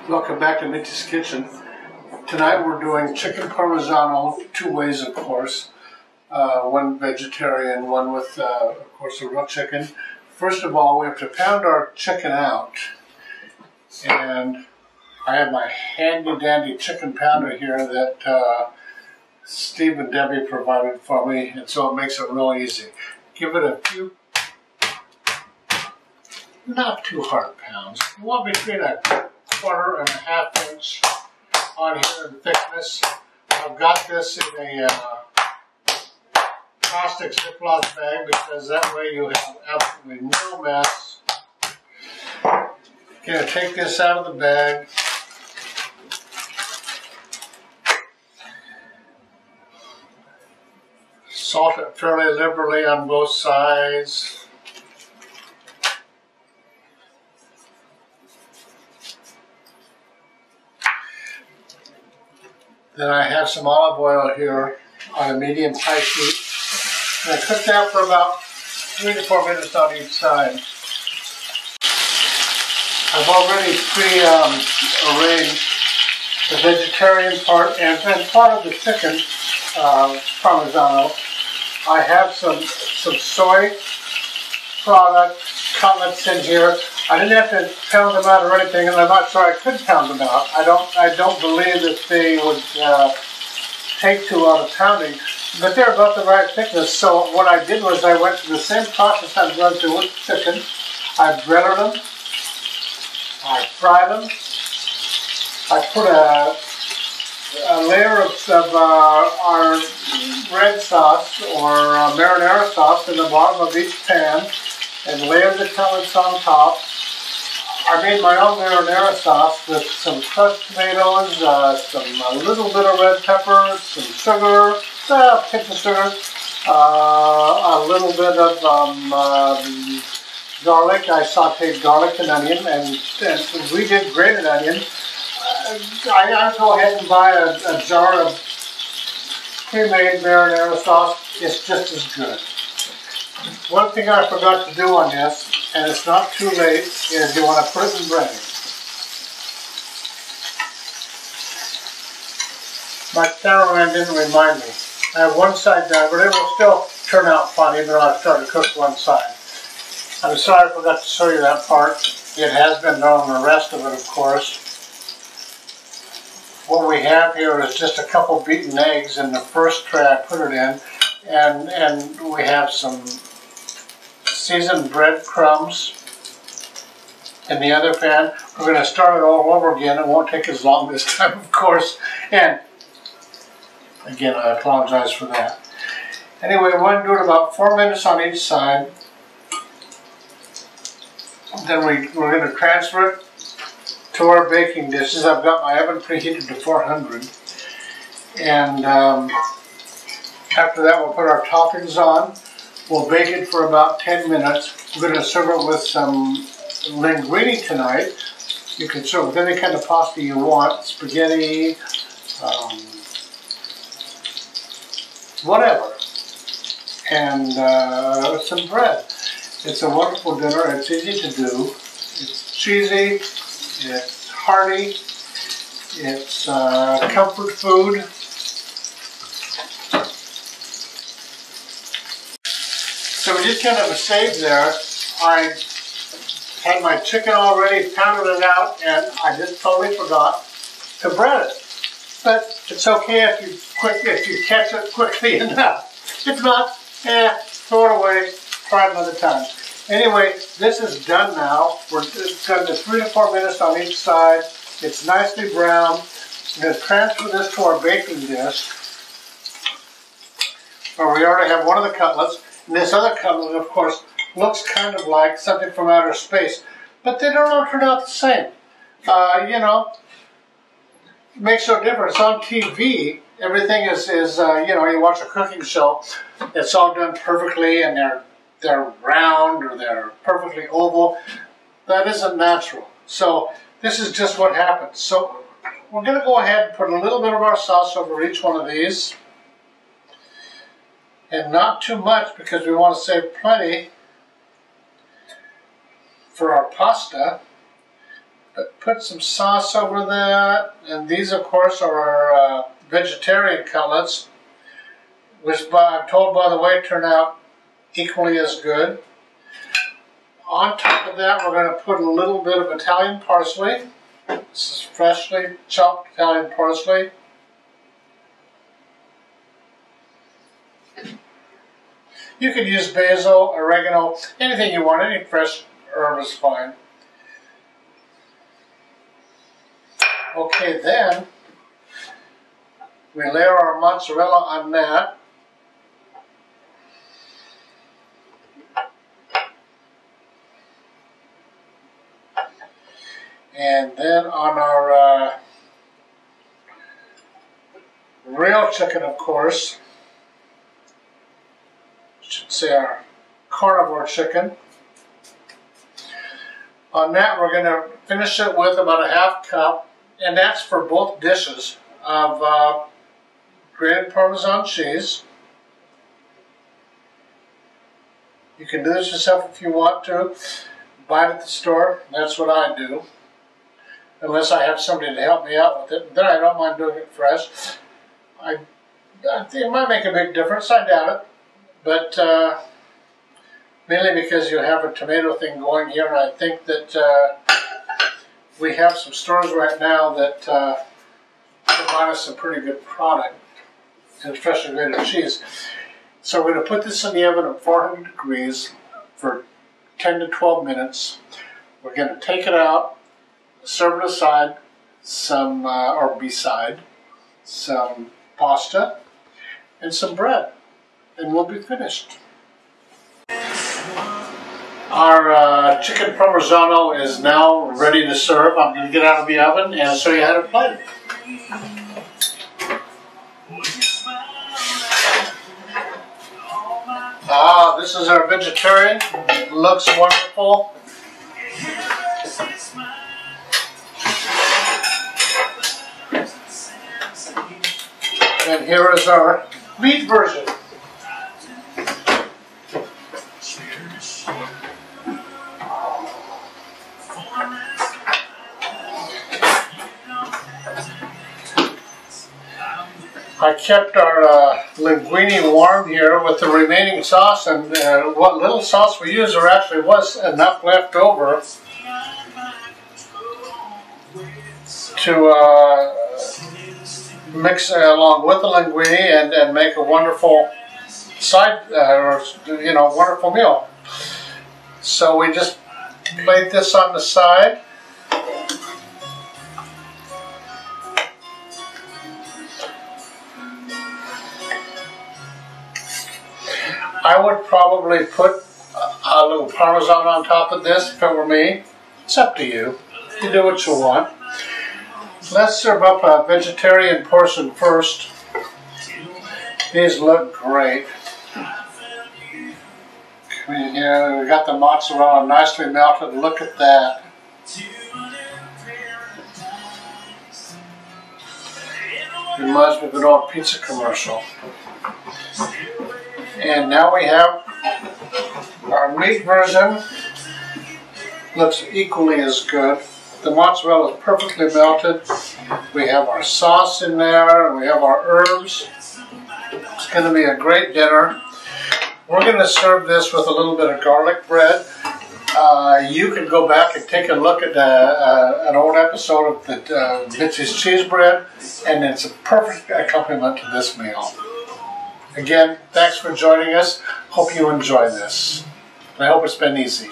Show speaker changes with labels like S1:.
S1: Welcome back to Mitzi's Kitchen. Tonight we're doing chicken parmigiano, two ways of course. One vegetarian, one with of course a real chicken. First of all, we have to pound our chicken out. And I have my handy dandy chicken pounder here that Steve and Debbie provided for me, and so it makes it real easy. Give it a few, not too hard pounds. You want between a 1/4 and a 1/2 inch on here in thickness. I've got this in a plastic Ziploc bag because that way you have absolutely no mess. Gonna take this out of the bag. Salt it fairly liberally on both sides. Then I have some olive oil here on a medium high heat. And I cook that for about 3 to 4 minutes on each side. I've already pre-arranged the vegetarian part and part of the chicken parmigiano. I have some soy product cutlets in here. I didn't have to pound them out or anything, and I'm not sure I could pound them out. I don't believe that they would take too long of pounding, but they're about the right thickness. So what I did was I went through the same process I've gone through with chicken. I breaded them, I fried them, I put a layer of our red sauce or marinara sauce in the bottom of each pan and layered the cutlets on top. I made my own marinara sauce with some crushed tomatoes, a little bit of red pepper, some sugar, a pinch of sugar, a little bit of garlic. I sauteed garlic and onion, and we did grated onion. I go ahead and buy a jar of pre-made marinara sauce. It's just as good. One thing I forgot to do on this, and it's not too late, is you want to put it in breading. My cameraman didn't remind me. I have one side done, but it will still turn out fine even though I've started to cook one side. I'm sorry I forgot to show you that part. It has been done on the rest of it, of course. What we have here is just a couple beaten eggs in the first tray I put it in, and we have some seasoned breadcrumbs in the other pan. We're going to start it all over again. It won't take as long this time, of course. And again, I apologize for that. Anyway, we're going to do it about 4 minutes on each side. Then we're going to transfer it to our baking dishes. I've got my oven preheated to 400. And after that, we'll put our toppings on. We'll bake it for about 10 minutes. We're going to serve it with some linguine tonight. You can serve with any kind of pasta you want, spaghetti, whatever. And some bread. It's a wonderful dinner. It's easy to do. It's cheesy. It's hearty. It's comfort food. So we just kind of a save there. I had my chicken already, pounded it out, and I just totally forgot to bread it. But it's okay if you catch it quickly enough. If not, throw it away, try another time. Anyway, this is done now. We're done to 3 to 4 minutes on each side. It's nicely brown. I'm going to transfer this to our baking dish, where we already have one of the cutlets. And this other cutlet, of course, looks kind of like something from outer space, but they don't all turn out the same. You know, it makes no difference. On TV, everything is you know, you watch a cooking show, it's all done perfectly, and they're round or they're perfectly oval. That isn't natural. So this is just what happens. So we're going to go ahead and put a little bit of our sauce over each one of these. And not too much because we want to save plenty for our pasta. Put some sauce over that, and these of course are our vegetarian cutlets, which I'm told, by the way, turn out equally as good. On top of that, we're going to put a little bit of Italian parsley. This is freshly chopped Italian parsley. You could use basil, oregano, anything you want, any fresh herb is fine. Okay, then we layer our mozzarella on that. And then on our real chicken, of course, I should say our carnivore chicken. On that, we're going to finish it with about a half cup, and that's for both dishes, of grated Parmesan cheese. You can do this yourself if you want to. Buy it at the store. That's what I do. Unless I have somebody to help me out with it. Then I don't mind doing it fresh. I think it might make a big difference. I doubt it. But mainly because you have a tomato thing going here, and I think that we have some stores right now that provide us some pretty good product, and especially grated cheese. So we're going to put this in the oven at 400 degrees for 10 to 12 minutes. We're going to take it out, serve it aside, some, or beside, some pasta and some bread, and we'll be finished. Our chicken parmigiano is now ready to serve. I'm going to get out of the oven and show you how to plate it. This is our vegetarian. It looks wonderful. And here is our meat version. I kept our linguine warm here with the remaining sauce, and what little sauce we used, there actually was enough left over to mix along with the linguine and make a wonderful side, wonderful meal. So we just plate this on the side. I would probably put a little Parmesan on top of this if it were me. It's up to you. You do what you want. Let's serve up a vegetarian portion first. These look great. We got the mozzarella nicely melted. Look at that. Reminds me of an old pizza commercial. And now we have our meat version. Looks equally as good. The mozzarella is perfectly melted. We have our sauce in there, and we have our herbs. It's going to be a great dinner. We're going to serve this with a little bit of garlic bread. You can go back and take a look at an old episode of the Mitzi's cheese bread, and it's a perfect accompaniment to this meal. Again, thanks for joining us. Hope you enjoy this. I hope it's been easy.